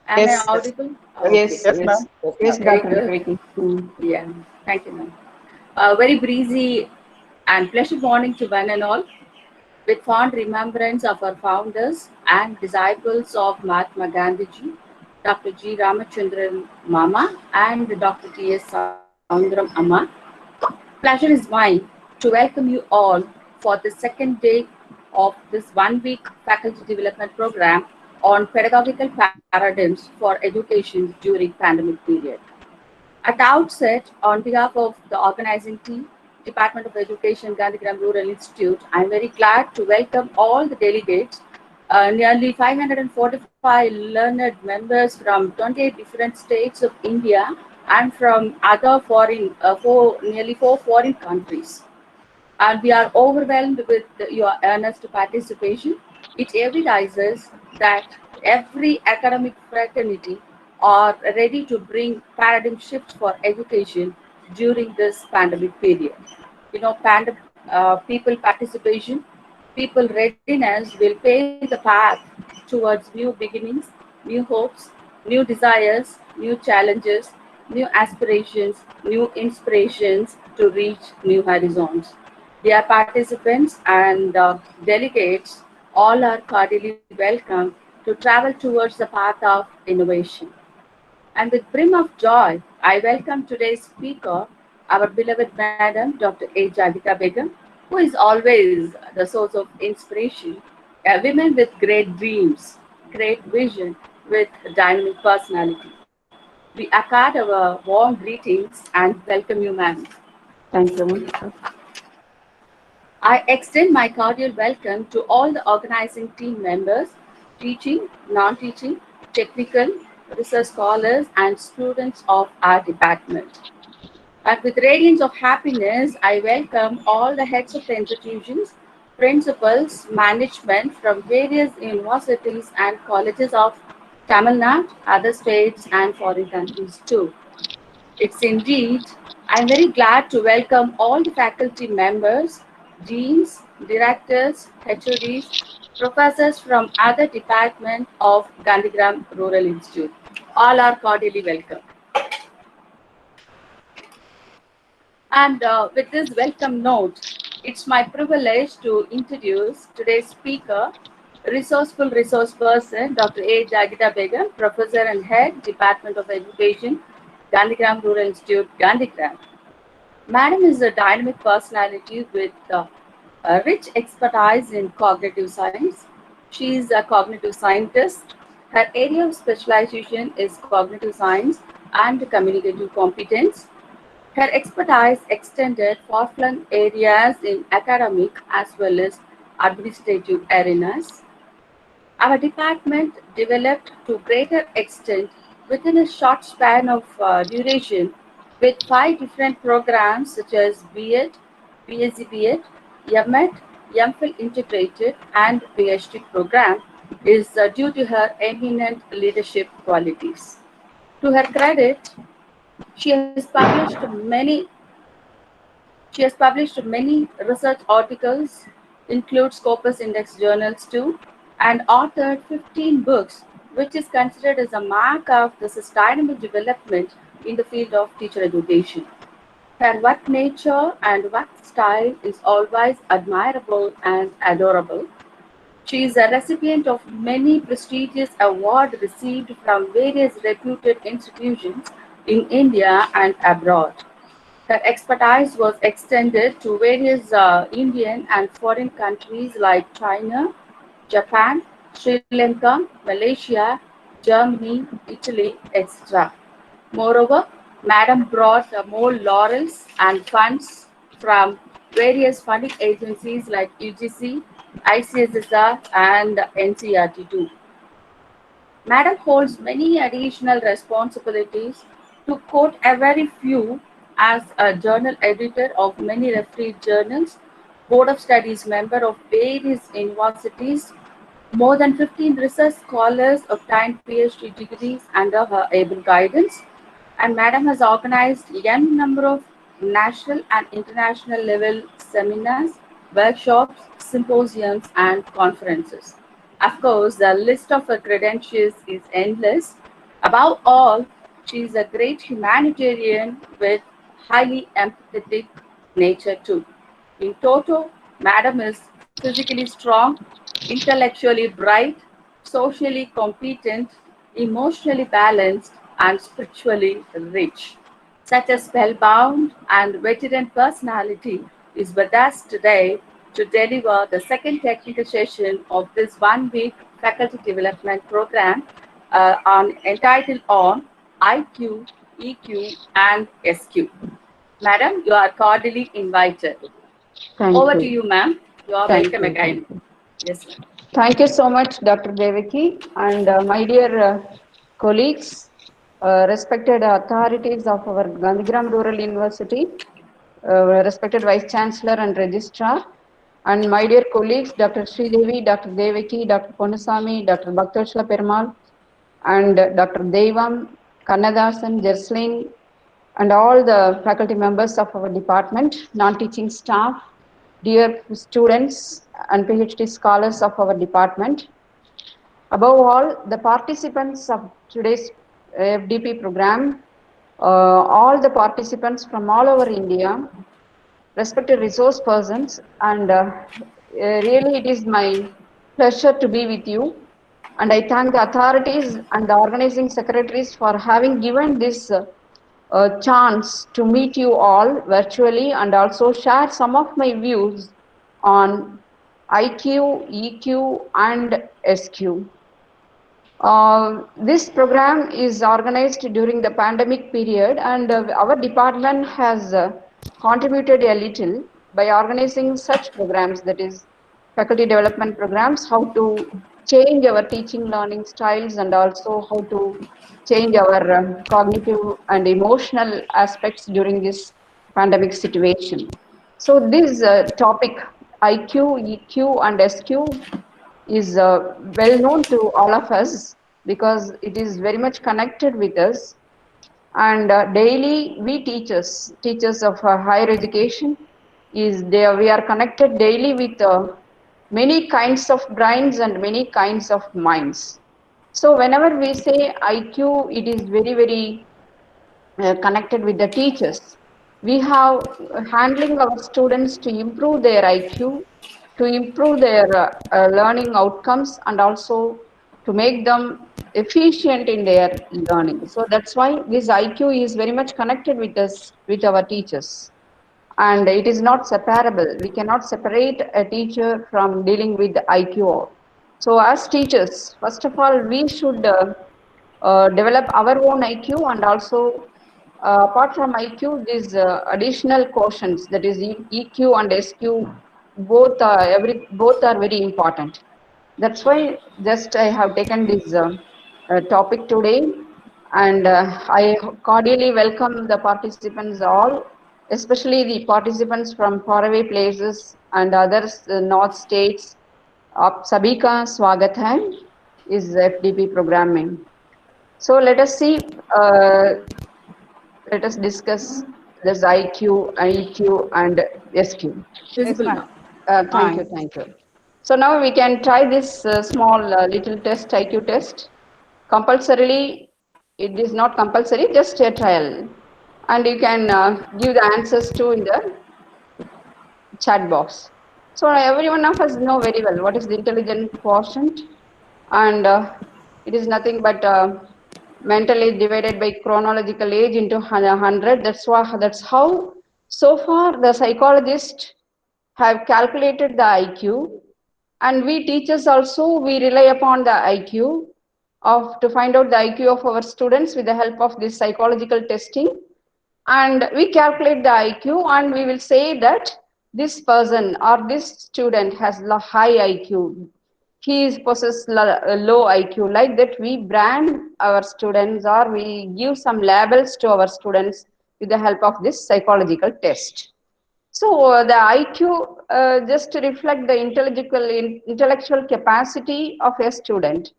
Am I Yes, audible? Okay, Yes, yes, yes, ma'am. yes, Yes, yes, ma'am. very Dr. good. Preeti. Yeah, thank you, ma'am. Very breezy and pleasant morning to one and all, with fond remembrance of our founders and disciples of Mahatma Gandhiji, Dr. G. Ramachandran Mama and Dr. T. S. Soundaram Amma. Pleasure is mine to welcome you all for the second day of this 1 week faculty development program on pedagogical paradigms for education during pandemic period. At the outset, on behalf of the organizing team, Department of Education, Gandhigram Rural Institute, I am very glad to welcome all the delegates, nearly 545 learned members from 28 different states of India and from other nearly four foreign countries. And we are overwhelmed with your earnest participation. It evidences that every academic fraternity are ready to bring paradigm shifts for education during this pandemic period. You know, people participation, people readiness will pave the path towards new beginnings, new hopes, new desires, new challenges, new aspirations, new inspirations to reach new horizons. Dear participants and delegates, all are cordially welcome to travel towards the path of innovation. And with brim of joy, I welcome today's speaker, our beloved Madam Dr. A. Jagita Begum, who is always the source of inspiration, a woman with great dreams, great vision, with dynamic personality. We accord our warm greetings and welcome you, ma'am. Thank you, ma'am. I extend my cordial welcome to all the organizing team members, teaching, non-teaching, technical, research scholars, and students of our department. And with radiance of happiness, I welcome all the heads of the institutions, principals, management from various universities and colleges of Tamil Nadu, other states, and foreign countries too. It's indeed, I'm very glad to welcome all the faculty members, deans, directors, HODs, professors from other departments of Gandhigram Rural Institute. All are cordially welcome. And with this welcome note, it's my privilege to introduce today's speaker, resourceful resource person, Dr. A. Jagita Begum, Professor and Head, Department of Education, Gandhigram Rural Institute, Gandhigram. Madam is a dynamic personality with a rich expertise in cognitive science. She is a cognitive scientist. Her area of specialization is cognitive science and communicative competence. Her expertise extended far-flung areas in academic as well as administrative arenas. Our department developed to greater extent within a short span of duration with five different programs such as B.Ed, BSc B.Ed, M.Ed, MPhil integrated and PhD program is due to her eminent leadership qualities. To her credit, she has published many she has published many research articles, include Scopus Index journals too, and authored 15 books, which is considered as a mark of the sustainable development in the field of teacher education. Her work nature and work style is always admirable and adorable. She is a recipient of many prestigious awards received from various reputed institutions in India and abroad. Her expertise was extended to various Indian and foreign countries like China, Japan, Sri Lanka, Malaysia, Germany, Italy, etc. Moreover, Madam brought more laurels and funds from various funding agencies like UGC, ICSSR, and NCRT too. Madam holds many additional responsibilities. To quote a very few, as a journal editor of many refereed journals, Board of Studies member of various universities, more than 15 research scholars obtained PhD degrees under her able guidance, and Madam has organized n number of national and international level seminars, workshops, symposiums, and conferences. Of course, the list of her credentials is endless, Above all, she is a great humanitarian with highly empathetic nature too. In toto, Madam is physically strong, intellectually bright, socially competent, emotionally balanced, and spiritually rich. Such a spellbound and veteran personality is with us today to deliver the second technical session of this 1 week faculty development program entitled on IQ, EQ, and SQ. Madam, you are cordially invited. Thank Over to you. you, ma'am. You are Thank welcome you. again. Yes, ma'am. Thank you so much, Dr. Devaki, and my dear colleagues, respected authorities of our Gandhigram Rural University, respected Vice Chancellor and Registrar, and my dear colleagues, Dr. Sridevi, Dr. Devaki, Dr. Ponusami, Dr. Bhaktoshala Perumal, and Dr. Devam, Kannadasan, Jerslin, and all the faculty members of our department, non-teaching staff, dear students and PhD scholars of our department. Above all, the participants of today's FDP program, all the participants from all over India, respected resource persons, and really it is my pleasure to be with you. And I thank the authorities and the organizing secretaries for having given this chance to meet you all virtually and also share some of my views on IQ, EQ, and SQ. This program is organized during the pandemic period, and our department has contributed a little by organizing such programs, that is, faculty development programs, how to change our teaching learning styles and also how to change our cognitive and emotional aspects during this pandemic situation. So, this topic IQ, EQ, and SQ is well known to all of us because it is very much connected with us, and daily we teachers of higher education is there, we are connected daily with many kinds of brains and many kinds of minds. So whenever we say IQ, it is very connected with the teachers. We have handling our students to improve their IQ, to improve their learning outcomes, and also to make them efficient in their learning. So that's why this IQ is very much connected with us, with our teachers, and it is not separable. We cannot separate a teacher from dealing with the IQ. So as teachers, first of all, we should develop our own IQ, and also apart from IQ, these additional quotients, that is EQ and SQ, both are very important. That's why just I have taken this topic today, and I cordially welcome the participants all, especially the participants from faraway places and others, north states. आप सभी का स्वागत है इस FDP program में. So let us see, let us discuss this IQ, EQ, and SQ. Yes, Visible ma'am. now. Thank you, thank you. So now we can try this small little test, IQ test. Compulsorily, it is not compulsory, just a trial. And you can give the answers to in the chat box. So every one of us know very well what is the intelligent quotient, and it is nothing but mental age divided by chronological age into 100. That's how so far the psychologists have calculated the IQ, and we teachers also we rely upon the IQ of to find out the IQ of our students with the help of this psychological testing, and we calculate the IQ, and we will say that this person or this student has high IQ, he is possess low IQ. Like that, we brand our students or we give some labels to our students with the help of this psychological test. So the IQ just to reflect the intellectual capacity of a student.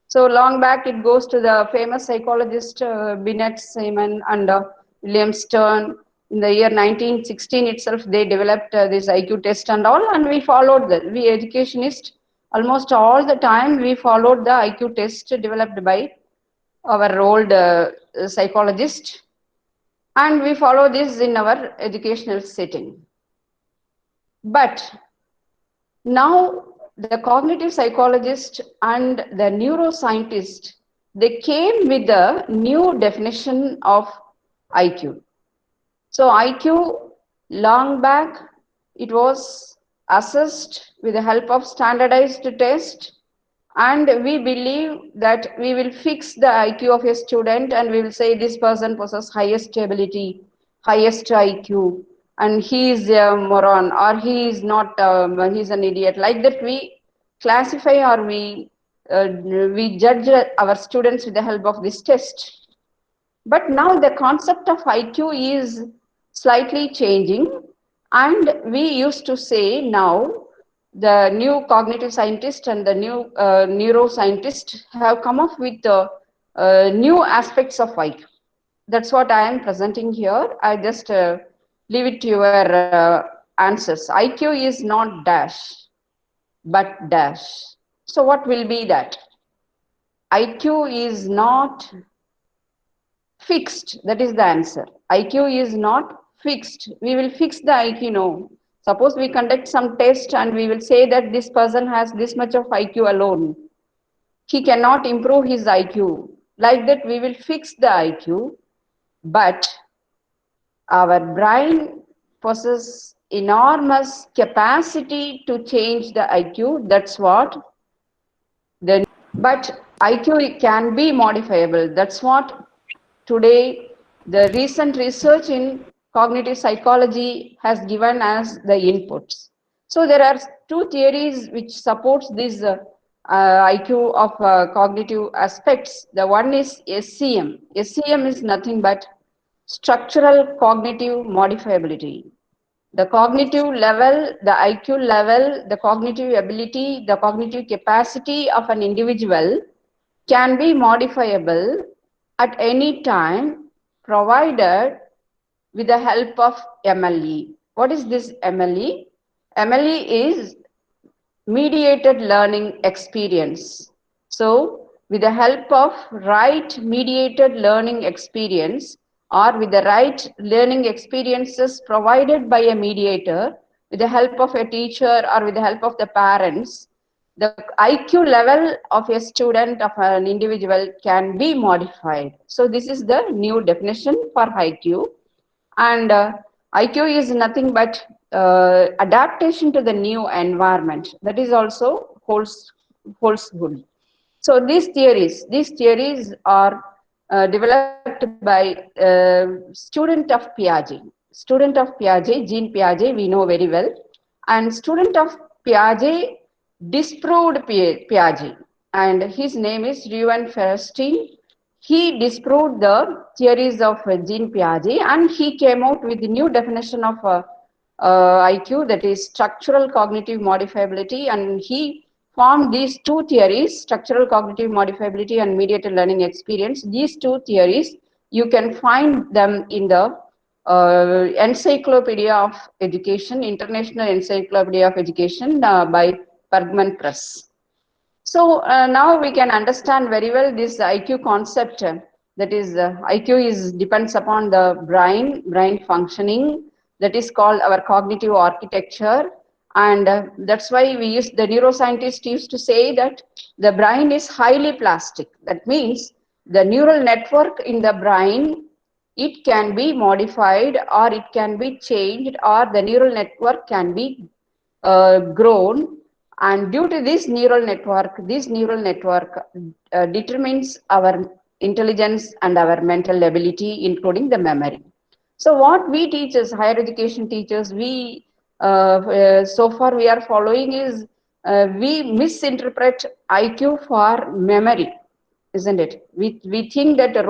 So long back, it goes to the famous psychologist Binet Simon and William Stern. In the year 1916 itself, they developed this IQ test and all, and we followed that. We educationists, almost all the time, we followed the IQ test developed by our old psychologist, and we follow this in our educational setting. But now the cognitive psychologist and the neuroscientist, they came with a new definition of IQ. So IQ, long back, it was assessed with the help of standardized test, and we believe that we will fix the IQ of a student and we will say this person possesses highest ability, highest IQ, and he is a moron or he is not, he's an idiot. Like that, we classify or we judge our students with the help of this test. But now the concept of IQ is slightly changing, and we used to say now the new cognitive scientist and the new neuroscientist have come up with new aspects of IQ. That's what I am presenting here. I just leave it to your answers. IQ is not dash, but dash. So what will be that? IQ is not fixed. That is the answer. IQ is not fixed. We will fix the IQ. No. Suppose we conduct some test and we will say that this person has this much of IQ alone. He cannot improve his IQ. Like that, we will fix the IQ. But our brain possesses enormous capacity to change the IQ. That's what the but IQ can be modifiable. That's what today the recent research in cognitive psychology has given us the inputs. So there are two theories which supports this IQ of cognitive aspects. The one is SCM. SCM is nothing but structural cognitive modifiability. The cognitive level, the IQ level, the cognitive ability, the cognitive capacity of an individual can be modifiable at any time, provided with the help of MLE. What is this MLE? MLE is mediated learning experience. So with the help of right mediated learning experience, or with the right learning experiences provided by a mediator, with the help of a teacher or with the help of the parents, the IQ level of a student, of an individual, can be modified. So this is the new definition for IQ. And IQ is nothing but adaptation to the new environment. That is also holds good. So these theories are developed by student of Piaget. Student of Piaget, Jean Piaget, we know very well. And student of Piaget disproved Piaget, and his name is Ruben Feuerstein. He disproved the theories of Jean Piaget, and he came out with a new definition of IQ, that is structural cognitive modifiability, and he formed these two theories, structural cognitive modifiability and mediated learning experience. These two theories, you can find them in the Encyclopedia of Education, International Encyclopedia of Education by Bergman Press. So now we can understand very well this IQ concept. That is, IQ is depends upon the brain functioning. That is called our cognitive architecture, and that's why we use the neuroscientists used to say that the brain is highly plastic. That means the neural network in the brain, it can be modified or it can be changed, or the neural network can be grown, and due to this neural network determines our intelligence and our mental ability, including the memory. So what we teachers, higher education teachers, we so far we are following is we misinterpret IQ for memory, isn't it? We think that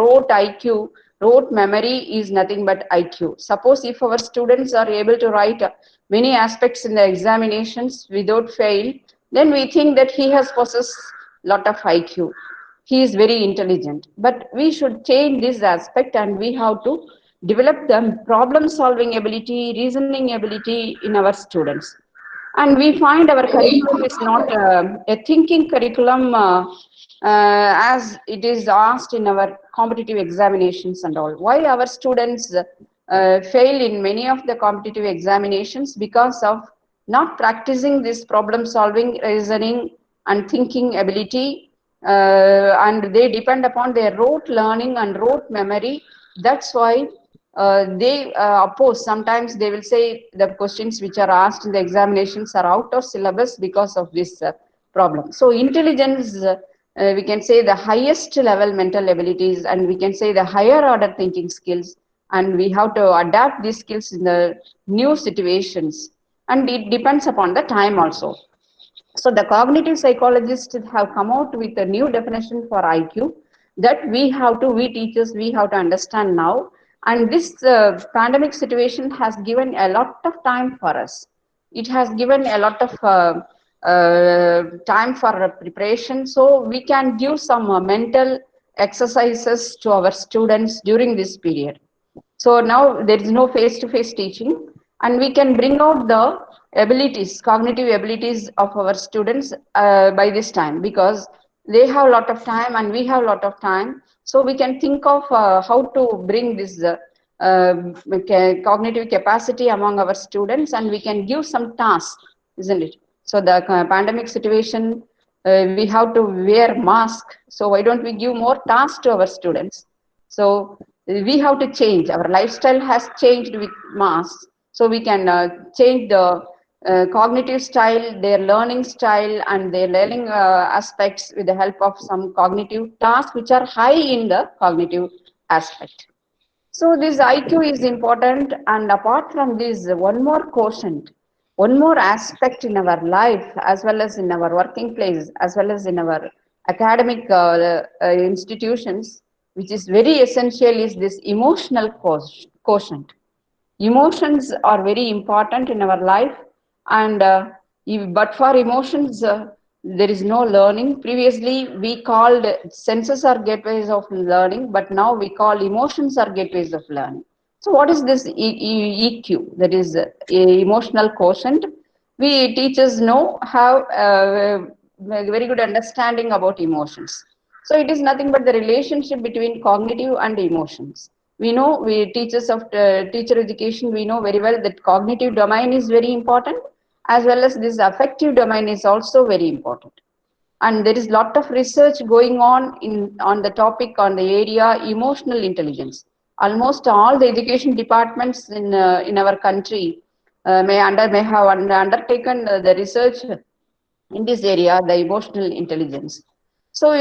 rote memory is nothing but IQ. Suppose if our students are able to write many aspects in the examinations without fail, then we think that he has possessed lot of IQ. He is very intelligent. But we should change this aspect, and we have to develop the problem solving ability, reasoning ability in our students. And we find our curriculum is not a thinking curriculum. as it is asked in our competitive examinations and all. Why our students fail in many of the competitive examinations? Because of not practicing this problem solving, reasoning, and thinking ability, and they depend upon their rote learning and rote memory. That's why they oppose. Sometimes they will say the questions which are asked in the examinations are out of syllabus because of this problem. So intelligence, we can say the highest level mental abilities, and we can say the higher order thinking skills, and we have to adapt these skills in the new situations, and it depends upon the time also. So the cognitive psychologists have come out with a new definition for IQ that we teachers, we have to understand now. And this pandemic situation has given a lot of time for us. It has given a lot of time for preparation. So we can give some mental exercises to our students during this period. So now there is no face-to-face teaching, and we can bring out the abilities, cognitive abilities of our students by this time, because they have a lot of time and we have a lot of time. So we can think of how to bring this cognitive capacity among our students, and we can give some tasks, isn't it? So the pandemic situation, we have to wear mask. So why don't we give more tasks to our students? So we have to change. Our lifestyle has changed with mass. So we can change the cognitive style, their learning style, and their learning aspects with the help of some cognitive tasks which are high in the cognitive aspect. So this IQ is important, and apart from this, one more quotient, one more aspect in our life, as well as in our working place, as well as in our academic institutions, which is very essential, is this emotional quotient. Emotions are very important in our life, and but for emotions, there is no learning. Previously, we called senses are gateways of learning, but now we call emotions are gateways of learning. So, what is this EQ? That is emotional quotient. We teachers know have a very good understanding about emotions. So it is nothing but the relationship between cognitive and emotions. We know, we teachers of teacher education, we know very well that cognitive domain is very important, as well as this affective domain is also very important. And there is lot of research going on the topic, on the area emotional intelligence. Almost all the education departments in our country may have undertaken the research in this area, the emotional intelligence. So,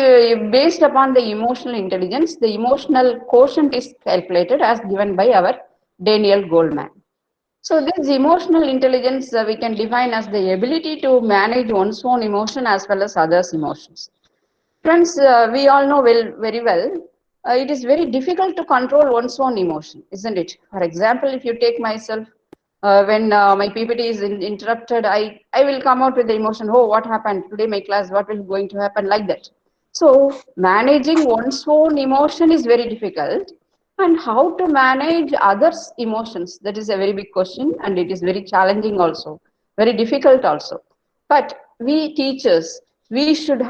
based upon the emotional intelligence, the emotional quotient is calculated as given by our Daniel Goleman. So, this emotional intelligence we can define as the ability to manage one's own emotion as well as others' emotions. Friends, we all know very well, it is very difficult to control one's own emotion, isn't it? For example, if you take myself, when my PPT is interrupted, I will come out with the emotion, oh, what happened today, my class, what is going to happen, like that. So, managing one's own emotion is very difficult. And how to manage others' emotions, that is a very big question, and it is very challenging also, very difficult also. But we teachers, we should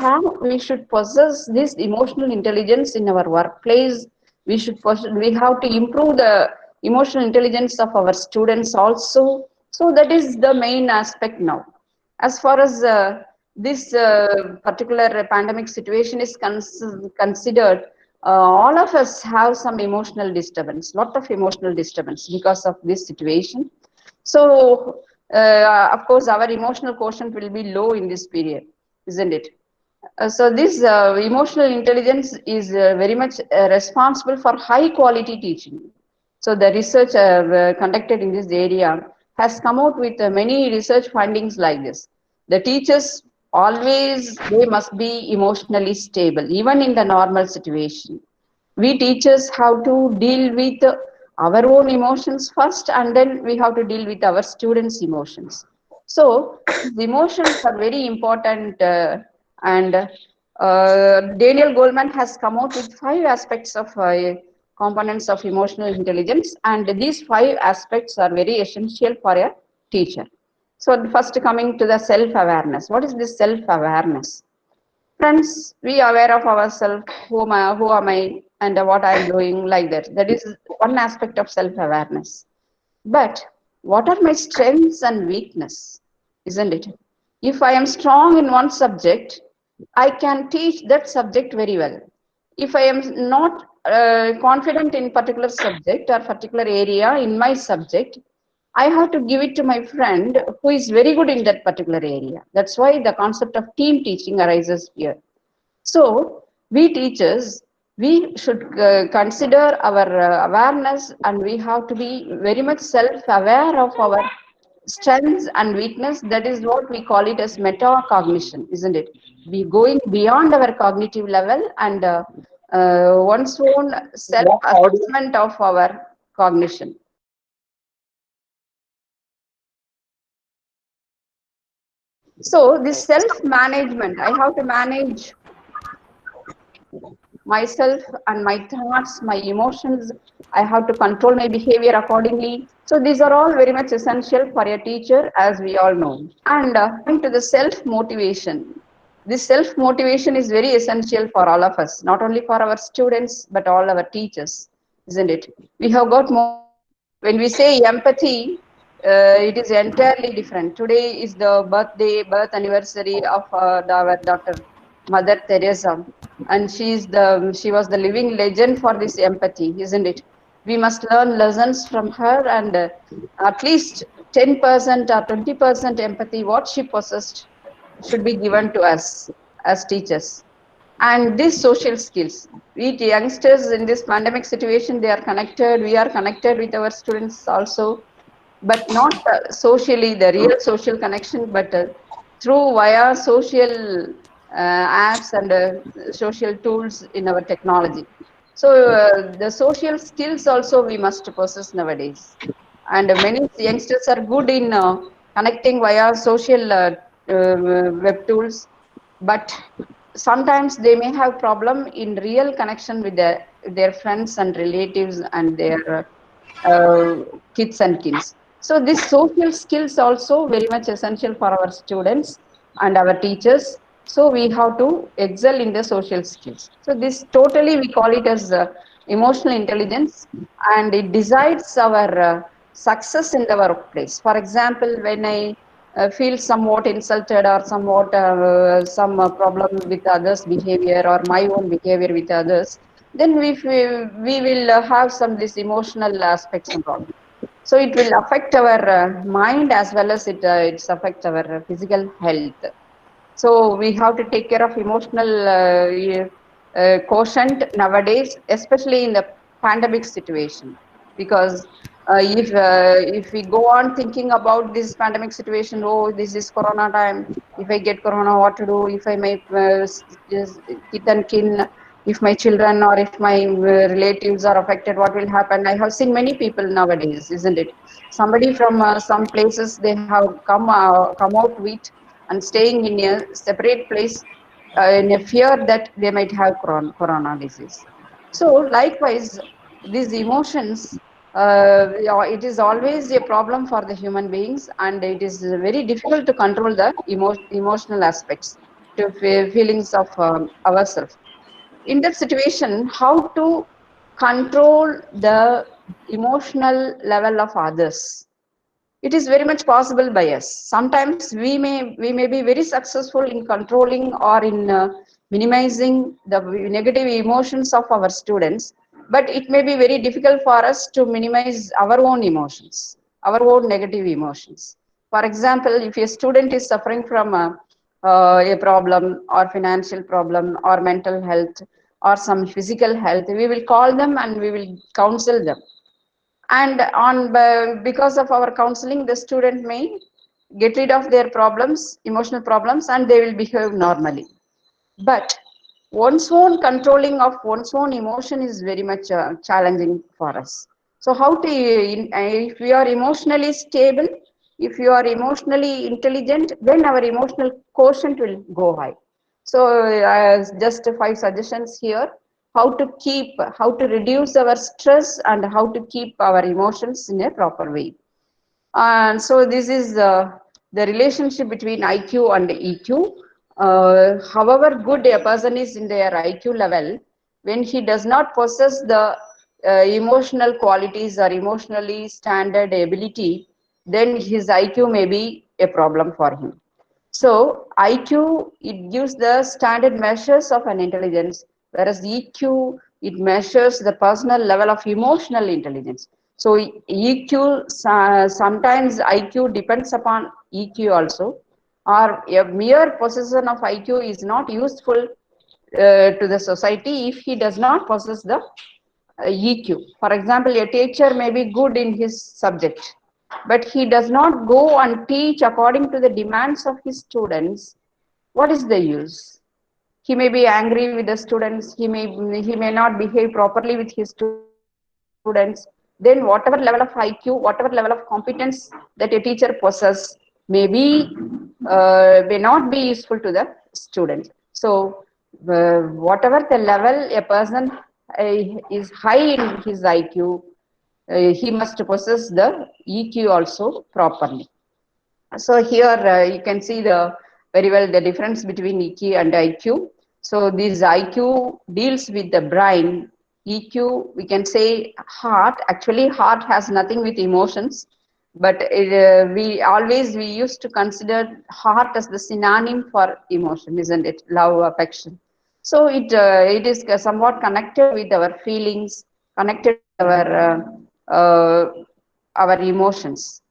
possess this emotional intelligence in our workplace. We have to improve the emotional intelligence of our students also. So that is the main aspect now. As far as this particular pandemic situation is considered, all of us have some emotional disturbance, lot of emotional disturbance because of this situation. So, of course, our emotional quotient will be low in this period, isn't it? So, this emotional intelligence is very much responsible for high quality teaching. So, the research conducted in this area has come out with many research findings like this. The teachers always, they must be emotionally stable, even in the normal situation. We teachers have to deal with our own emotions first, and then we have to deal with our students emotions. So the emotions are very important, and Daniel Goleman has come out with 5 aspects of components of emotional intelligence, and these 5 aspects are very essential for a teacher. So first, coming to the self awareness. What is this self awareness? Friends, we are aware of ourselves, who am I, and what I am doing, like that. That is one aspect of self-awareness. But what are my strengths and weakness? Isn't it? If I am strong in one subject, I can teach that subject very well. If I am not confident in particular subject or particular area in my subject, I have to give it to my friend who is very good in that particular area. That's why the concept of team teaching arises here. So, we teachers, we should consider our awareness, and we have to be very much self-aware of our strengths and weakness. That is what we call it as metacognition, isn't it? We going beyond our cognitive level and one's own self-assessment of our cognition. So this self-management, I have to manage myself and my thoughts, my emotions. I have to control my behavior accordingly. So these are all very much essential for a teacher, as we all know. And coming to the self motivation, this self motivation is very essential for all of us, not only for our students but all our teachers, isn't it? We have got more. When we say empathy, it is entirely different. Today is the birth anniversary of our Dr. Mother Teresa, and she was the living legend for this empathy, isn't it? We must learn lessons from her, and at least 10% or 20% empathy, what she possessed, should be given to us as teachers. And these social skills, we youngsters in this pandemic situation, they are connected, we are connected with our students also, but not socially, the real social connection, but through via social apps and social tools in our technology. So the social skills also we must possess nowadays. And many youngsters are good in connecting via social web tools, but sometimes they may have problem in real connection with their friends and relatives and their kids and kins. So these social skills also very much essential for our students and our teachers. So we have to excel in the social skills. So this totally we call it as emotional intelligence, and it decides our success in the workplace. For example, when I feel somewhat insulted or somewhat some problem with others' behavior or my own behavior with others, then we will have some this emotional aspects and all. So it will affect our mind as well as it's affect our physical health. So we have to take care of emotional quotient nowadays, especially in the pandemic situation, because if we go on thinking about this pandemic situation, oh, this is Corona time. If I get Corona, what to do? If I may just kith and kin, if my children or if my relatives are affected, what will happen? I have seen many people nowadays, isn't it? Somebody from some places they have come out with and staying in a separate place in a fear that they might have corona disease. So likewise, these emotions, yeah, it is always a problem for the human beings, and it is very difficult to control the emotional aspects to feelings of ourselves. In that situation, how to control the emotional level of others, it is very much possible by us. Sometimes we may be very successful in controlling or in minimizing the negative emotions of our students, but it may be very difficult for us to minimize our own emotions, our own negative emotions. For example, if a student is suffering from a problem or financial problem or mental health or some physical health, we will call them and we will counsel them, and because of our counseling the student may get rid of their problems, emotional problems, and they will behave normally. But one's own controlling of one's own emotion is very much challenging for us. So how to if we are emotionally stable, if you are emotionally intelligent, then our emotional quotient will go high. So just five suggestions here: how to reduce our stress and how to keep our emotions in a proper way. And so this is the relationship between IQ and EQ. however good a person is in their IQ level, when he does not possess the emotional qualities or emotionally standard ability, then his IQ may be a problem for him. So IQ, it gives the standard measures of an intelligence, whereas EQ, it measures the personal level of emotional intelligence. So EQ, sometimes IQ depends upon EQ also, or a mere possession of IQ is not useful to the society if he does not possess the EQ. For example, a teacher may be good in his subject, but he does not go and teach according to the demands of his students. What is the use? He may be angry with the students. He may not behave properly with his students. Then whatever level of IQ, whatever level of competence that a teacher possesses, may not be useful to the student. So whatever the level a person is high in his IQ, he must possess the EQ also properly. So here you can see the very well the difference between EQ and IQ. So this IQ deals with the brain. EQ, we can say heart. Actually, heart has nothing with emotions, but we used to consider heart as the synonym for emotion, isn't it? Love, affection. So it is somewhat connected with our feelings, connected with our emotions.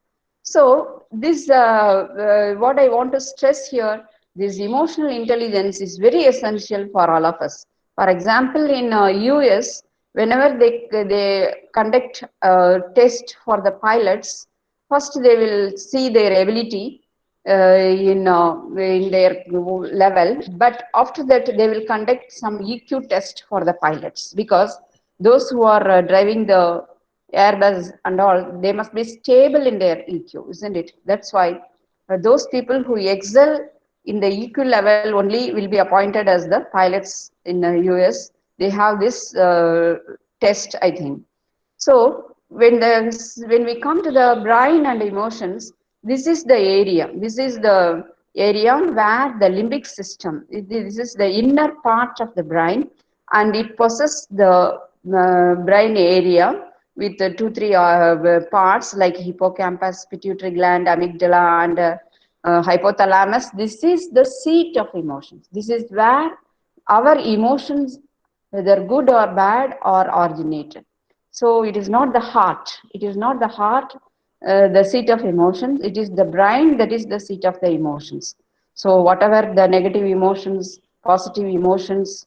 So this, what I want to stress here, this emotional intelligence is very essential for all of us. For example, in US, whenever they conduct a test for the pilots, first they will see their ability in their level, but after that they will conduct some EQ test for the pilots, because those who are driving the Airbus and all, they must be stable in their EQ, isn't it? That's why those people who excel in the EQ level only will be appointed as the pilots in the US. They have this test, I think. So when we come to the brain and emotions, this is the area. This is the area where the limbic system. This is the inner part of the brain, and it possesses the brain area with two, three parts like hippocampus, pituitary gland, amygdala, and hypothalamus. This is the seat of emotions. This is where our emotions, whether good or bad, are originated. So it is not the heart. It is not the heart, the seat of emotions. It is the brain that is the seat of the emotions. So whatever the negative emotions, positive emotions,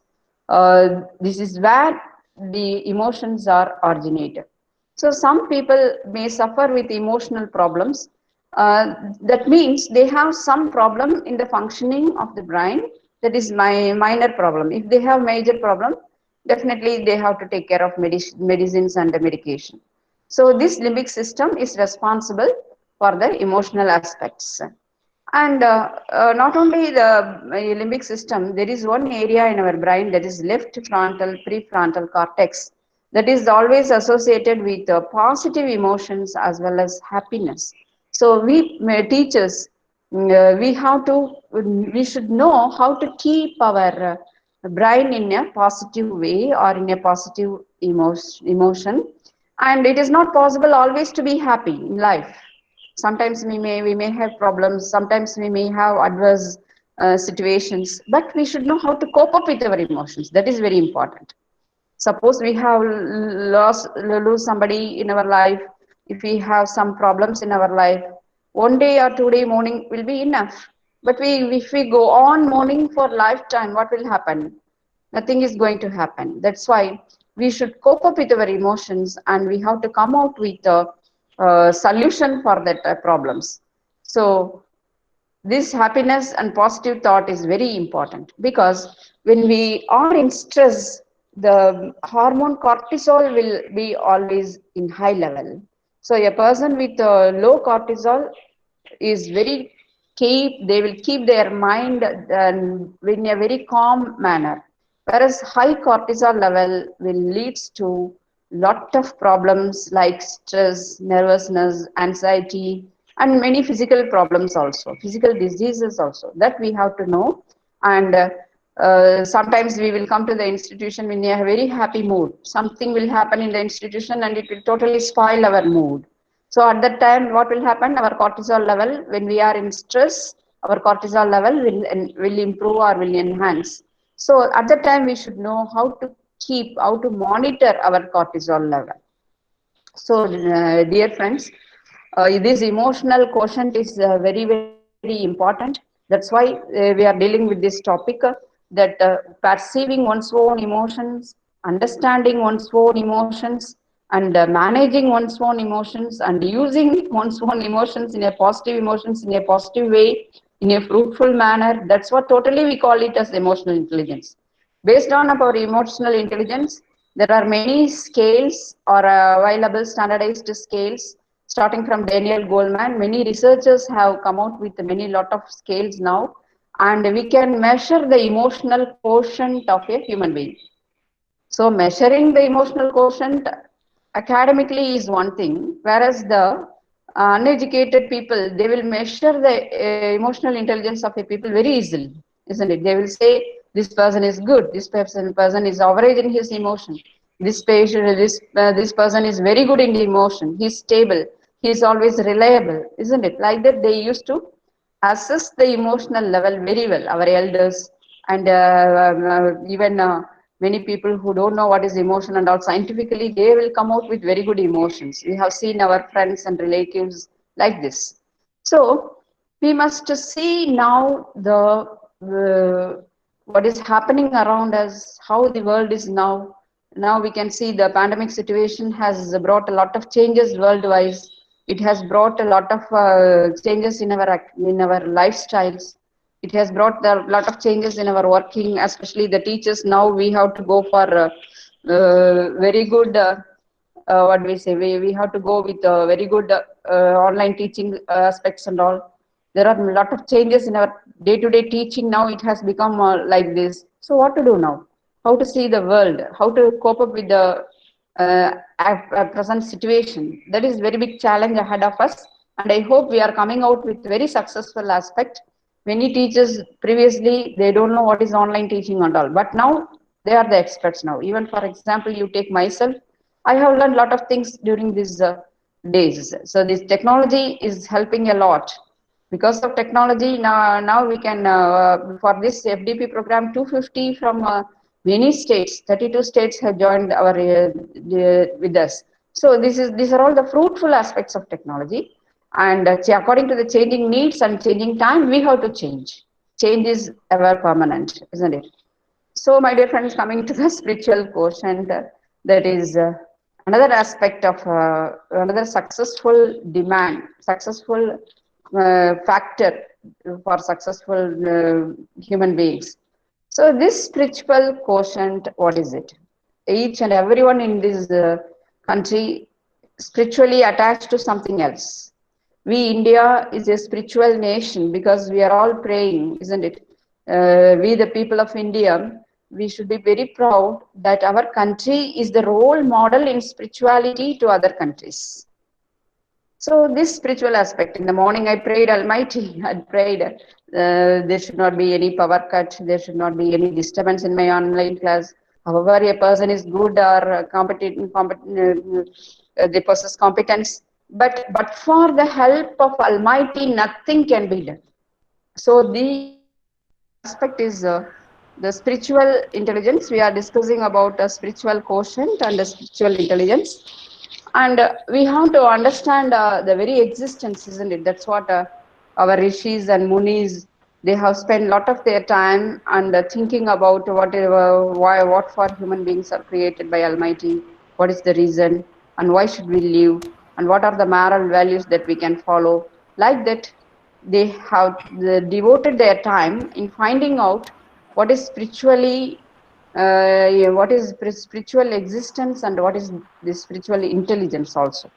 this is where the emotions are originated. So some people may suffer with emotional problems. That means they have some problem in the functioning of the brain. That is my minor problem. If they have major problem, definitely they have to take care of medicines and the medication. So this limbic system is responsible for the emotional aspects. And not only the limbic system, there is one area in our brain, that is left frontal prefrontal cortex, that is always associated with positive emotions as well as happiness. So teachers, we should know how to keep our brain in a positive way or in a positive emotion. And it is not possible always to be happy in life. Sometimes we may have problems, sometimes we may have adverse situations, but we should know how to cope up with our emotions. That is very important. Suppose we have lose somebody in our life, if we have some problems in our life, one day or 2 day mourning will be enough. But if we go on mourning for lifetime, what will happen? Nothing is going to happen. That's why we should cope up with our emotions, and we have to come out with a solution for that problems. So this happiness and positive thought is very important, because when we are in stress, the hormone cortisol will be always in high level. So a person with low cortisol is very they will keep their mind in a very calm manner, whereas high cortisol level will leads to lot of problems like stress, nervousness, anxiety, and many physical problems also, physical diseases also, that we have to know. And sometimes we will come to the institution in a very happy mood. Something will happen in the institution and it will totally spoil our mood. So at that time, what will happen? Our cortisol level, when we are in stress, our cortisol level will improve or will enhance. So at that time, we should know how to monitor our cortisol level. So, dear friends, this emotional quotient is very important. That's why we are dealing with this topic, that perceiving one's own emotions, understanding one's own emotions, and managing one's own emotions, and using one's own emotions in a positive emotions in a positive way, in a fruitful manner. That's what totally we call it as emotional intelligence. Based on our emotional intelligence, there are many scales or available standardized scales starting from Daniel Goleman. Many researchers have come out with many lot of scales now, and we can measure the emotional quotient of a human being. So measuring the emotional quotient academically is one thing, whereas the uneducated people, they will measure the emotional intelligence of a people very easily, isn't it? They will say this person is good, this person is average in his emotion, this person is very good in the emotion, he's stable, he's always reliable, isn't it? Like that, they used to assess the emotional level very well. Our elders and even many people who don't know what is emotion and all, scientifically they will come out with very good emotions. We have seen our friends and relatives like this. So we must see now what is happening around us, how the world is now. Now we can see the pandemic situation has brought a lot of changes worldwide. It has brought a lot of changes in our lifestyles. It has brought a lot of changes in our working, especially the teachers. Now we have to go for very good. What do we say? We have to go with very good online teaching aspects and all. There are a lot of changes in our day-to-day teaching. Now it has become like this. So what to do now? How to see the world? How to cope up with the present situation? That is very big challenge ahead of us. And I hope we are coming out with very successful aspect. Many teachers previously, they don't know what is online teaching and all, but now they are the experts now. Even for example, you take myself, I have learned a lot of things during these days. So this technology is helping a lot. Because of technology, now we can, for this FDP program, 250 from many states, 32 states have joined our with us. So these are all the fruitful aspects of technology. And according to the changing needs and changing time, we have to change. Change is ever permanent, isn't it? So, my dear friends, coming to the spiritual quotient, that is another aspect of another successful factor for successful human beings. So, this spiritual quotient, what is it? Each and everyone in this country spiritually attached to something else. We, India, is a spiritual nation because we are all praying, isn't it? We, the people of India, we should be very proud that our country is the role model in spirituality to other countries. So this spiritual aspect, in the morning I prayed Almighty, I prayed there should not be any power cut, there should not be any disturbance in my online class. However, a person is good or they possess competence, but for the help of Almighty, nothing can be done. So the aspect is the spiritual intelligence. We are discussing about a spiritual quotient and a spiritual intelligence, and we have to understand the very existence, isn't it? That's what our rishis and munis, they have spent a lot of their time and thinking about what for human beings are created by Almighty, what is the reason, and why should we live, and what are the moral values that we can follow. Like that, they have devoted their time in finding out what is spiritually yeah, what is spiritual existence and what is the spiritual intelligence also.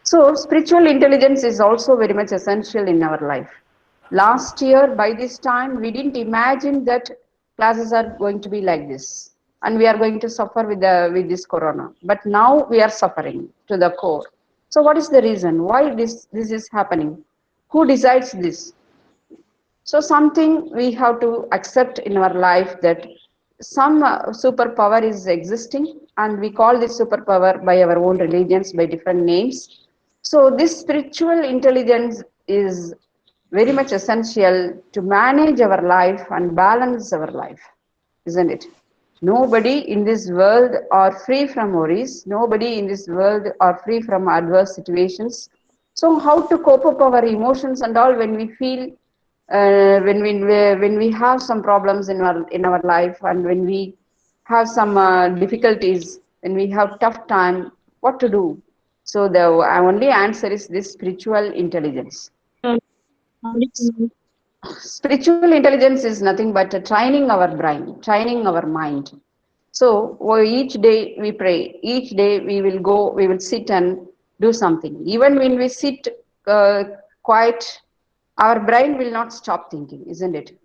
So spiritual intelligence is also very much essential in our life. Last year by this time we didn't imagine that classes are going to be like this and we are going to suffer with this corona, but now we are suffering to the core. So what is the reason why this is happening? Who decides this? So something we have to accept in our life that some superpower is existing, and we call this superpower by our own religions by different names. So this spiritual intelligence is very much essential to manage our life and balance our life, isn't it? Nobody in this world are free from worries. Nobody in this world are free from adverse situations. So how to cope up our emotions and all when we feel, when we have some problems in our life, and when we have some difficulties, when we have tough time, what to do? So the only answer is this spiritual intelligence. Spiritual intelligence is nothing but training our brain, training our mind. So each day we pray, each day we will sit and do something. Even when we sit quiet, our brain will not stop thinking, isn't it?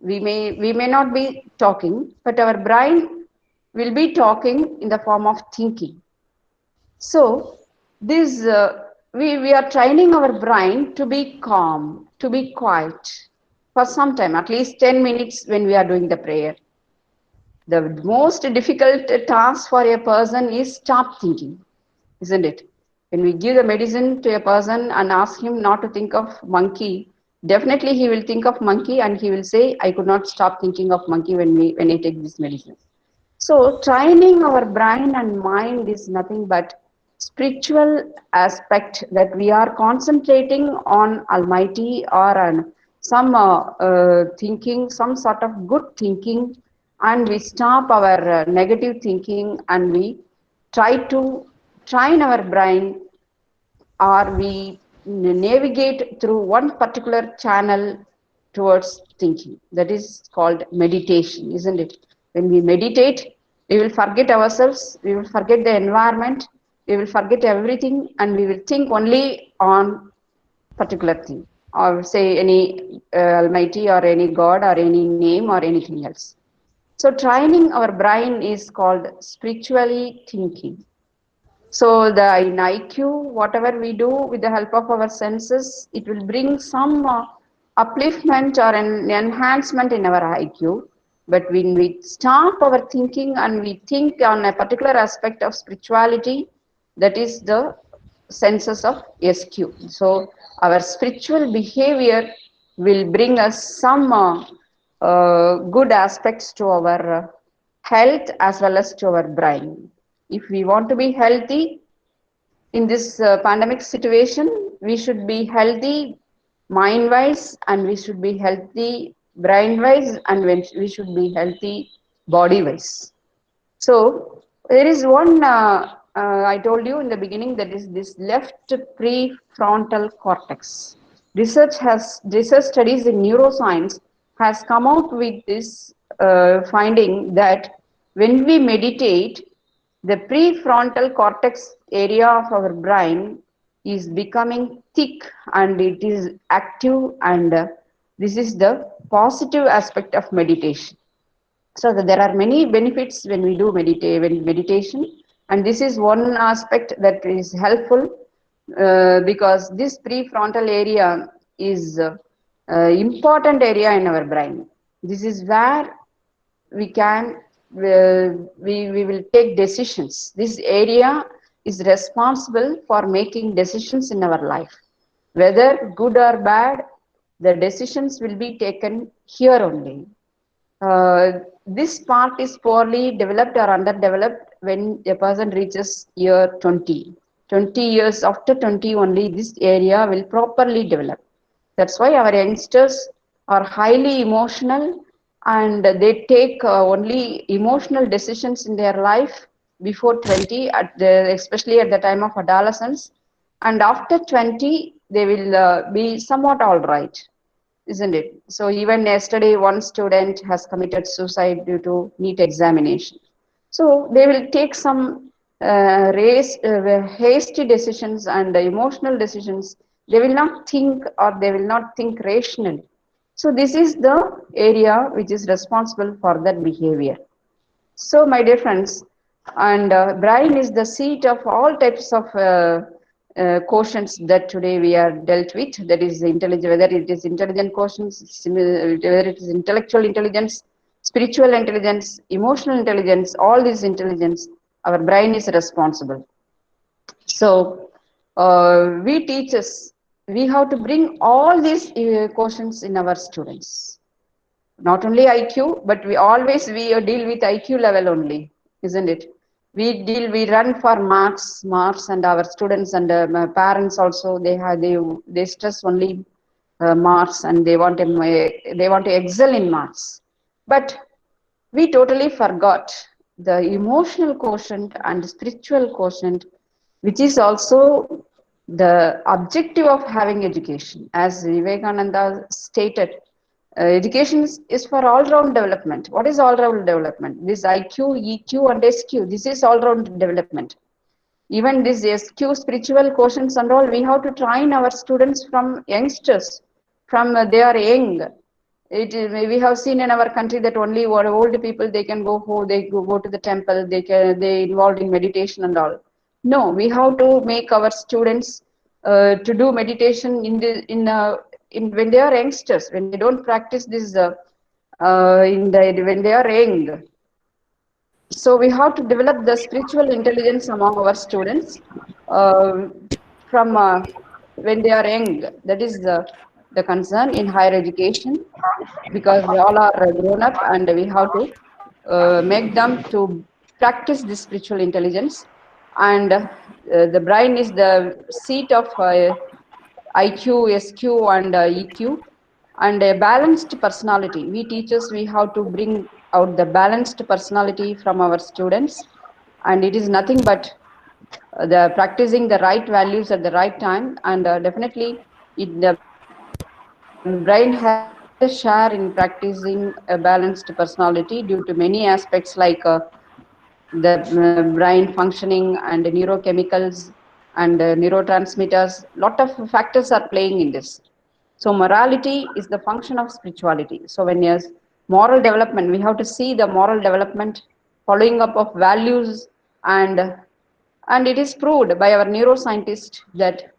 We may not be talking, but our brain will be talking in the form of thinking. So this we are training our brain to be calm, to be quiet for some time, at least 10 minutes when we are doing the prayer. The most difficult task for a person is stop thinking, isn't it? When we give the medicine to a person and ask him not to think of monkey, definitely he will think of monkey and he will say, I could not stop thinking of monkey when I take this medicine. So training our brain and mind is nothing but spiritual aspect that we are concentrating on Almighty or on some thinking, some sort of good thinking, and we stop our negative thinking and we try to train our brain, or we navigate through one particular channel towards thinking. That is called meditation, isn't it? When we meditate, we will forget ourselves, we will forget the environment, we will forget everything, and we will think only on particular thing, or say any Almighty or any God or any name or anything else. So training our brain is called spiritually thinking. So the in IQ, whatever we do with the help of our senses, it will bring some upliftment or an enhancement in our IQ. But when we stop our thinking and we think on a particular aspect of spirituality, that is the senses of SQ. So our spiritual behavior will bring us some good aspects to our health as well as to our brain. If we want to be healthy in this pandemic situation, we should be healthy mind wise, and we should be healthy brain wise, and we should be healthy body wise. So there is one I told you in the beginning, that is this left prefrontal cortex. Research studies in neuroscience has come out with this finding that when we meditate, the prefrontal cortex area of our brain is becoming thick and it is active, and this is the positive aspect of meditation. So there are many benefits when we do meditation, and this is one aspect that is helpful because this prefrontal area is important area in our brain. This is where we can we will take decisions. This area is responsible for making decisions in our life, whether good or bad. The decisions will be taken here only. This part is poorly developed or underdeveloped when a person reaches year 20. 20 years after 20 only this area will properly develop. That's why our youngsters are highly emotional, and they take only emotional decisions in their life before 20, especially at the time of adolescence. And after 20, they will be somewhat all right, isn't it? So even yesterday, one student has committed suicide due to NEET examination. So they will take some hasty decisions and emotional decisions. They will not think, or they will not think rationally. So this is the area which is responsible for that behavior. So, my dear friends, and brain is the seat of all types of quotients that today we are dealt with. That is intelligent, whether it is intelligent quotients, whether it is intellectual intelligence, spiritual intelligence, emotional intelligence, all these intelligence, our brain is responsible. So we teachers, we have to bring all these quotients in our students. Not only IQ, but we deal with IQ level only, isn't it? We run for marks, and our students and my parents also they stress only marks, and they want to excel in marks. But we totally forgot the emotional quotient and spiritual quotient, which is also the objective of having education. As Vivekananda stated, education is for all-round development. What is all-round development? This IQ, EQ, and SQ. This is all-round development. Even this SQ spiritual quotients and all, we have to train our students from youngsters, from they are young. We have seen in our country that only old people they can go to the temple, they involved in meditation and all. No, we have to make our students to do meditation in when they are youngsters, when they don't practice this when they are young. So we have to develop the spiritual intelligence among our students uh, from when they are young. That is the concern in higher education, because they all are grown up, and we have to make them to practice this spiritual intelligence. And the brain is the seat of IQ, SQ, and EQ, and a balanced personality. We teachers, we have to bring out the balanced personality from our students, and it is nothing but the practicing the right values at the right time. And definitely, the brain has a share in practicing a balanced personality due to many aspects like the brain functioning and neurochemicals and neurotransmitters. Lot of factors are playing in this. So morality is the function of spirituality. So when yes, moral development, we have to see the moral development, following up of values, and and it is proved by our neuroscientists that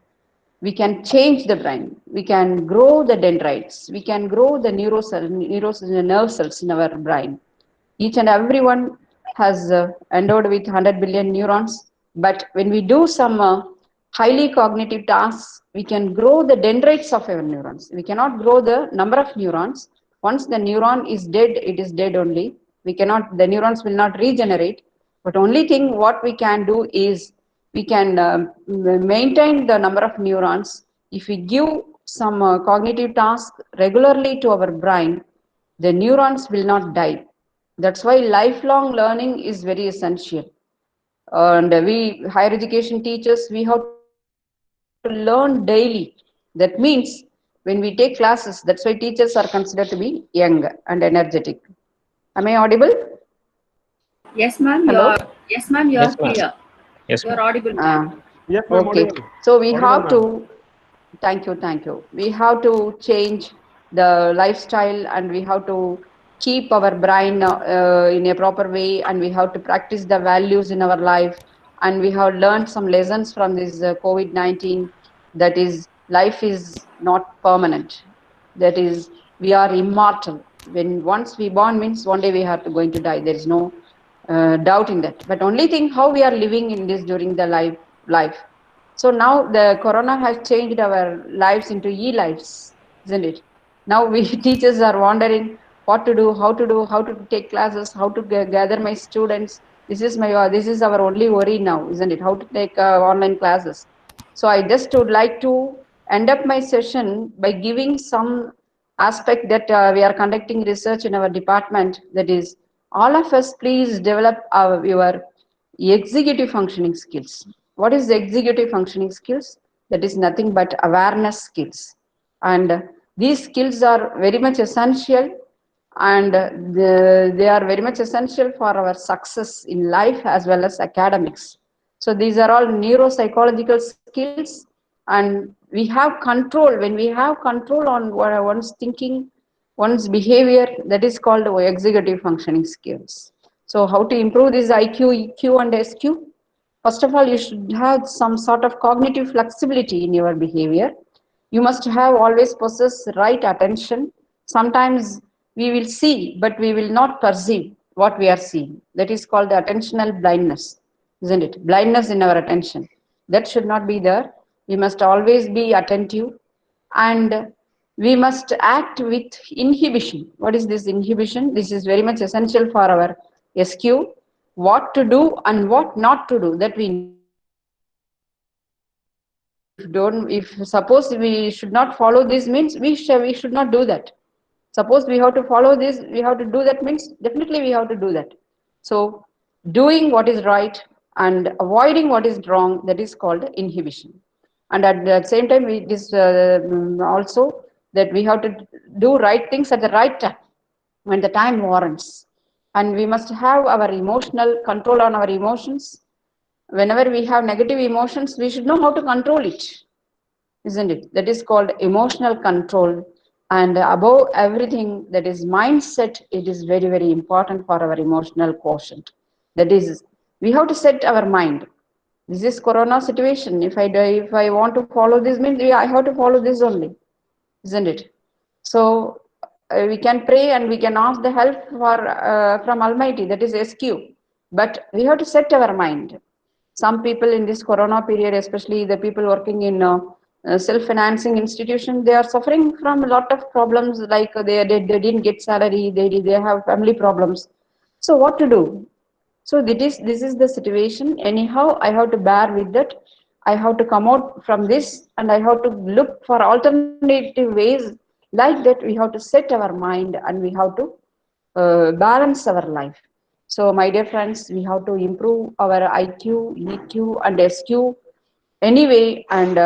we can change the brain, we can grow the dendrites, we can grow the nerve cells in our brain. Each and everyone has endowed with 100 billion neurons, but when we do some highly cognitive tasks, we can grow the dendrites of our neurons. We cannot grow the number of neurons. Once the neuron is dead, it is dead only. We cannot, the neurons will not regenerate. But only thing what we can do is we can maintain the number of neurons. If we give some cognitive task regularly to our brain, the neurons will not die. That's why lifelong learning is very essential. And we higher education teachers, we have to learn daily. That means when we take classes, that's why teachers are considered to be young and energetic. Am I audible? Yes, ma'am. Hello. You are Yes, ma'am. clear. Yes, You are ma'am. audible, ma'am. Yes, ma'am, Okay. audible. So we Audible, have ma'am. to, thank you. We have to change the lifestyle, and we have to keep our brain in a proper way, and we have to practice the values in our life. And we have learned some lessons from this COVID-19, that is, life is not permanent. That is, we are immortal. When once we born means one day we are going to die. There is no doubt in that. But only thing how we are living in this during the life. So now the corona has changed our lives into e-lives, isn't it? Now we teachers are wondering what to do, how to take classes, how to gather my students. This is our only worry now, isn't it? How to take online classes. So I just would like to end up my session by giving some aspect that we are conducting research in our department. That is, all of us please develop your executive functioning skills. What is the executive functioning skills? That is nothing but awareness skills. And these skills are very much essential, and they are very much essential for our success in life as well as academics. So these are all neuropsychological skills, and we have control. When we have control on one's thinking, one's behavior, that is called executive functioning skills. So how to improve this IQ, EQ, and SQ? First of all, you should have some sort of cognitive flexibility in your behavior. You must have always possess right attention. Sometimes we will see, but we will not perceive what we are seeing. That is called the attentional blindness, isn't it? Blindness in our attention. That should not be there. We must always be attentive, and we must act with inhibition. What is this inhibition? This is very much essential for our SQ. What to do and what not to do, that we know. If suppose we should not follow this means we should not do that. Suppose we have to follow this, we have to do that means definitely we have to do that. So doing what is right and avoiding what is wrong, that is called inhibition. And at the same time, it is also that we have to do right things at the right time when the time warrants. And we must have our emotional control on our emotions. Whenever we have negative emotions, we should know how to control it, isn't it? That is called emotional control. And above everything, that is mindset. It is very, very important for our emotional quotient. That is, we have to set our mind. This is Corona situation. If I want to follow this, means I have to follow this only, isn't it? So we can pray and we can ask the help from Almighty. That is SQ. But we have to set our mind. Some people in this Corona period, especially the people working in self-financing institution, they are suffering from a lot of problems, like they didn't get salary, they have family problems. So what to do? So this is the situation. Anyhow, I have to bear with that. I have to come out from this, and I have to look for alternative ways. Like that, we have to set our mind and we have to balance our life. So, my dear friends, we have to improve our IQ, EQ, and SQ anyway. And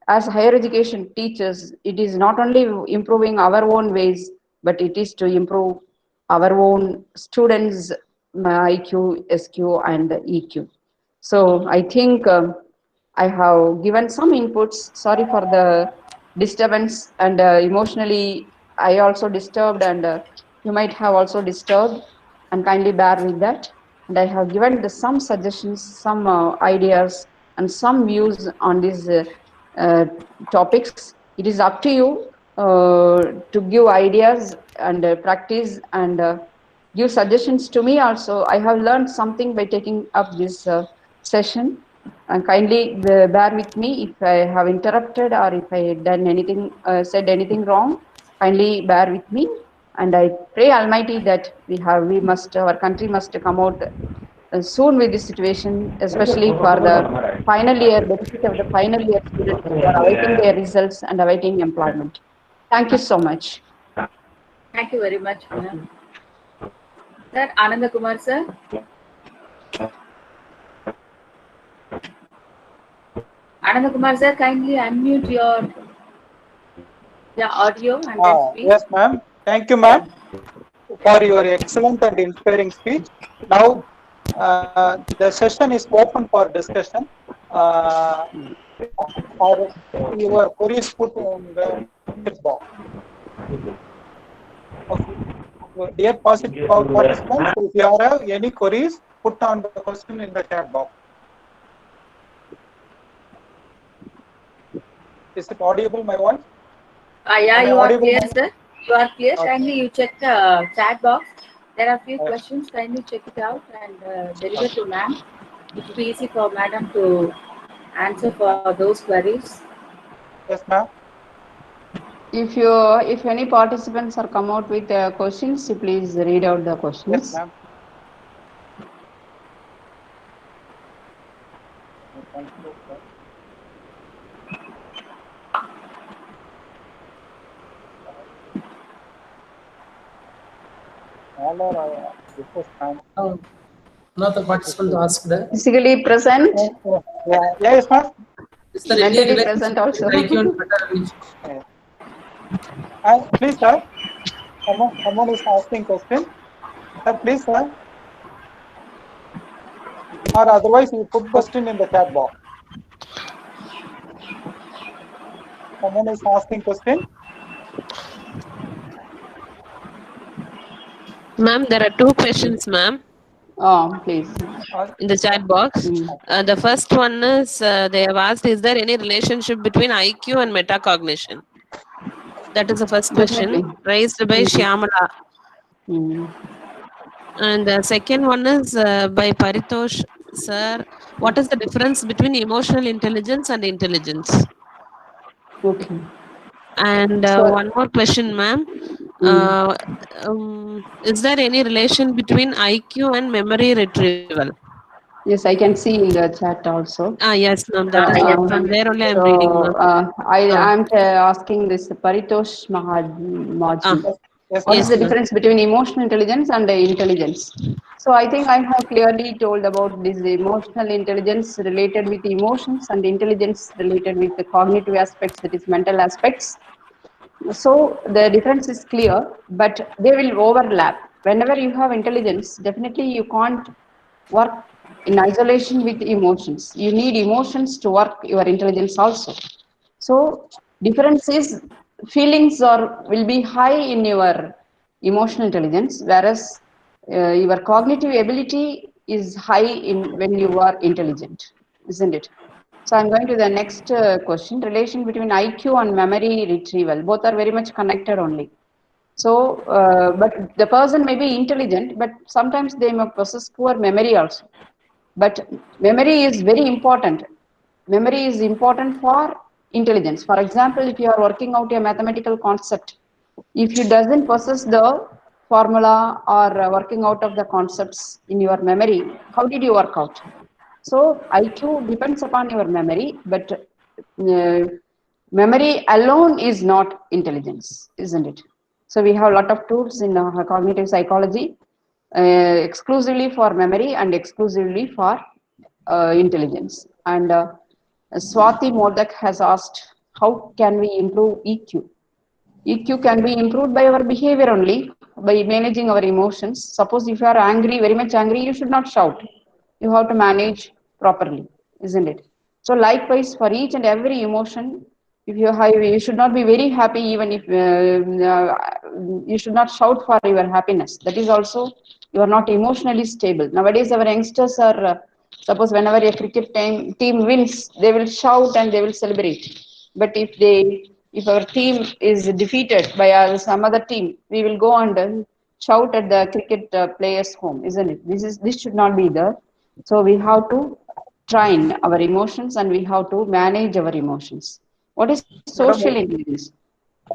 as higher education teaches, it is not only improving our own ways, but it is to improve our own students' IQ, SQ, and EQ. So, I think I have given some inputs. Sorry for the disturbance, and emotionally I also disturbed, and you might have also disturbed, and kindly bear with that. And I have given some suggestions, some ideas, and some views on these uh, topics. It is up to you to give ideas and practice and give suggestions to me also. I have learned something by taking up this session, and kindly bear with me if I have interrupted or if I done anything, said anything wrong. Kindly bear with me, and I pray Almighty that our country must come out soon with this situation, especially for the final year, benefit of the final year students who are awaiting their results and awaiting employment. Thank you so much. Thank you very much, ma'am. Sir, Ananda Kumar, sir. Ananda Kumar, sir, kindly unmute your audio and then speak. Yes, ma'am. Thank you, ma'am, for your excellent and inspiring speech. Now, the session is open for discussion. Or your queries put in the chat box. Okay. Dear participants, if you have any queries, put on the question in the chat box. Is it audible, my voice? Yeah, you are clear, sir. You are clear. Okay. Kindly you check the chat box. There are a few questions. Kindly check it out and deliver to ma'am. It will be easy for madam to answer for those queries. Yes, ma'am. If any participants are come out with questions, please read out the questions. Yes, ma'am. Oh, another participant asked. Physically present. Yes, ma'am. Mentally present also. Please, sir. Someone is asking question. Sir, please, sir. Or otherwise, you put question in the chat box. Someone is asking question. Ma'am, there are two questions, ma'am. Oh, please. in the chat box. The first one is they have asked, is there any relationship between IQ and metacognition? That is the first Definitely. question raised by Shyamala. And the second one is by Paritosh sir. What is the difference between emotional intelligence and intelligence? Okay. And So, one more question, ma'am. Is there any relation between IQ and memory retrieval? yes, I can see in the chat also. Yes, ma'am. That is Uh, from there only I am so reading, ma'am. I am asking this Paritosh Mahaji. Yes, What is Yes, the ma'am. ma'am. difference between emotional intelligence and intelligence? So I think I have clearly told about this emotional intelligence related with emotions and intelligence related with the cognitive aspects, that is mental aspects. So the difference is clear, but they will overlap. Whenever you have intelligence, definitely you can't work in isolation with emotions. You need emotions to work your intelligence also. So difference is feelings are will be high in your emotional intelligence, whereas your cognitive ability is high in when you are intelligent, isn't it? So I'm going to the next question. Relation between IQ and memory retrieval. Both are very much connected only. So, but the person may be intelligent, but sometimes they may possess poor memory also. But memory is very important. Memory is important for intelligence. For example, if you are working out a mathematical concept, if you doesn't possess the formula or working out of the concepts in your memory, how did you work out? So IQ depends upon your memory, but memory alone is not intelligence, isn't it? So we have a lot of tools in cognitive psychology exclusively for memory and exclusively for intelligence. And Swati Modak has asked, how can we improve EQ? EQ can be improved by our behavior only, by managing our emotions. Suppose if you are angry, very much angry, you should not shout. You have to manage properly, isn't it? So likewise, for each and every emotion, if you have, you should not be very happy, even if you should not shout for your happiness. That is also, you are not emotionally stable. Nowadays, our youngsters are, suppose whenever a cricket team wins, they will shout and they will celebrate. But if our team is defeated by some other team, we will go and shout at the cricket players' home, isn't it? This should not be there. So we have to train our emotions and we have to manage our emotions. What is social Madam, intelligence?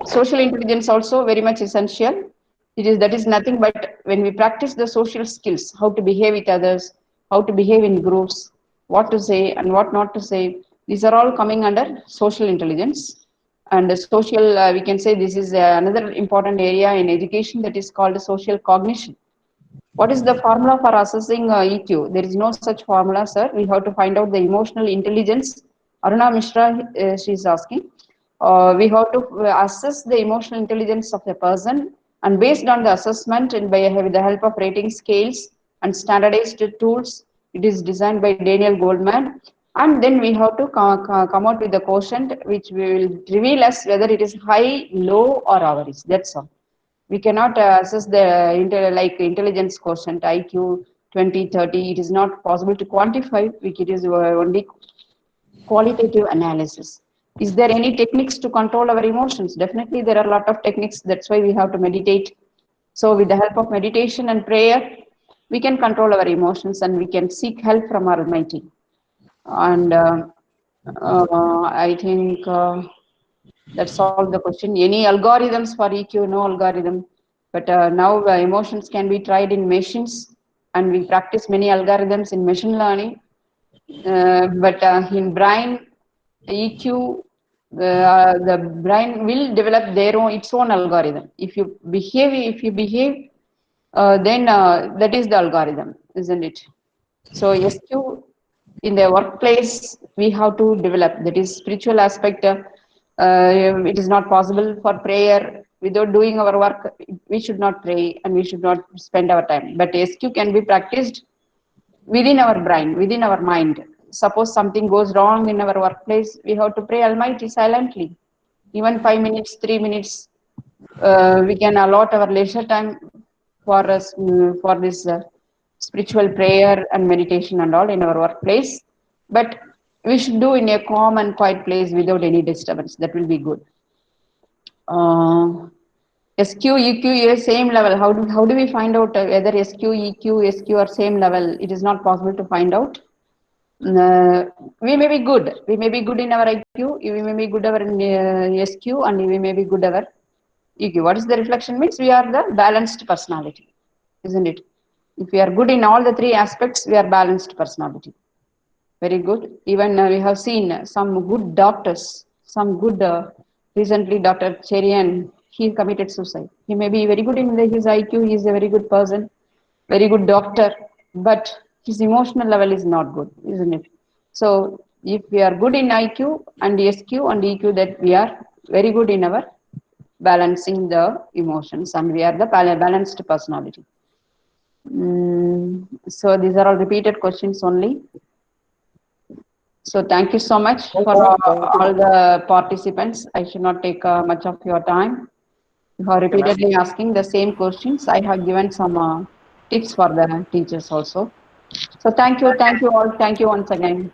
Social intelligence also very much essential. It is that is nothing but when we practice the social skills, how to behave with others, how to behave in groups, what to say and what not to say. These are all coming under social intelligence. And social, we can say this is another important area in education, that is called social cognition. What is the formula for assessing EQ? There is no such formula, sir. We have to find out the emotional intelligence. Aruna Mishra, she is asking. We have to assess the emotional intelligence of a person, and based on the assessment and with the help of rating scales and standardized tools, it is designed by Daniel Goldman. And then we have to come out with the quotient, which will reveal us whether it is high, low, or average. That's all. We cannot assess the like intelligence quotient IQ 20, 30. It is not possible to quantify. It is only qualitative analysis. Is there any techniques to control our emotions? Definitely there are a lot of techniques. That's why we have to meditate. So with the help of meditation and prayer, we can control our emotions and we can seek help from our Almighty. And I think that's all the question. Any algorithms for EQ? No algorithm. But now emotions can be tried in machines, and we practice many algorithms in machine learning. But in brain EQ, the brain will develop their own its own algorithm. If you behave, then that is the algorithm, isn't it? So SQ in the workplace we have to develop, that is spiritual aspect. It is not possible for prayer without doing our work. We should not pray and we should not spend our time. But SQ can be practiced within our brain, within our mind. Suppose something goes wrong in our workplace, we have to pray Almighty silently. Even 5 minutes, 3 minutes, we can allot our leisure time for us for this spiritual prayer and meditation and all in our workplace. But we should do in a calm and quiet place without any disturbance. That will be good. SQ, EQ is same level. How do we find out whether SQ, EQ, SQ are same level? It is not possible to find out. We may be good. We may be good in our IQ. We may be good in SQ, and we may be good our EQ. What is the reflection means? We are the balanced personality, isn't it? If we are good in all the three aspects, we are balanced personality. Very good. Even we have seen some good doctors, some good, recently Dr. Cherian, he committed suicide. He may be very good in his IQ, he is a very good person, very good doctor, but his emotional level is not good, isn't it? So if we are good in IQ and SQ and EQ, that we are very good in our balancing the emotions, and we are the balanced personality. So these are all repeated questions only. So thank you so much for all the participants. I should not take much of your time. You are repeatedly asking the same questions. I have given some tips for the teachers also. So thank you all. Thank you once again.